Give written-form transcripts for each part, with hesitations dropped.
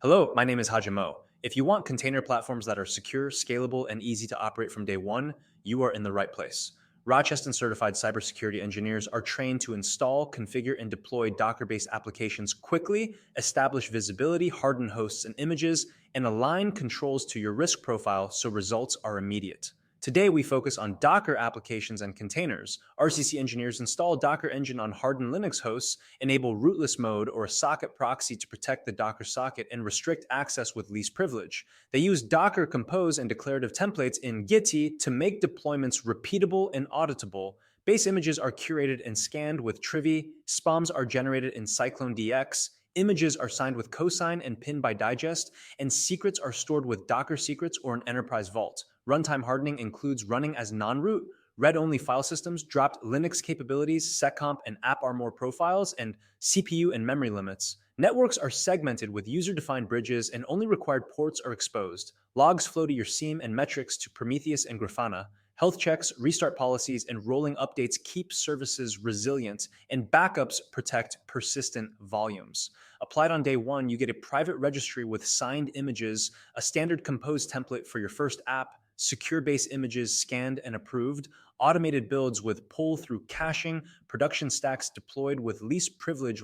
Hello, my name is Haja Mo. If you want container platforms that are secure, scalable, and easy to operate from day one, you are in the right place. Rocheston certified cybersecurity engineers are trained to install, configure, and deploy Docker based applications quickly, establish visibility, harden hosts and images, and align controls to your risk profile so results are immediate. Today, we focus on Docker applications and containers. RCCE engineers install Docker Engine on hardened Linux hosts, enable rootless mode or a socket proxy to protect the Docker socket, and restrict access with least privilege. They use Docker Compose and declarative templates in Gitty to make deployments repeatable and auditable. Base images are curated and scanned with Trivy, SBOMs are generated in CycloneDX, images are signed with Cosign and pinned by digest, and secrets are stored with Docker secrets or an enterprise vault. Runtime hardening includes running as non-root, read-only file systems, dropped Linux capabilities, seccomp and AppArmor profiles, and CPU and memory limits. Networks are segmented with user-defined bridges and only required ports are exposed. Logs flow to your SIEM and metrics to Prometheus and Grafana. Health checks, restart policies, and rolling updates keep services resilient, and backups protect persistent volumes. Applied on day one, you get a private registry with signed images, a standard compose template for your first app, secure base images scanned and approved, automated builds with pull through caching, production stacks deployed with least privilege,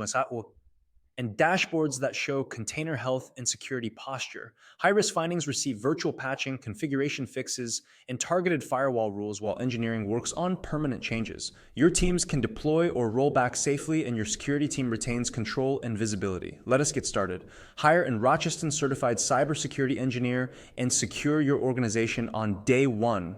and dashboards that show container health and security posture. High-risk findings receive virtual patching, configuration fixes, and targeted firewall rules while engineering works on permanent changes. Your teams can deploy or roll back safely, and your security team retains control and visibility. Let us get started. Hire a Rocheston certified cybersecurity engineer and secure your organization on day one.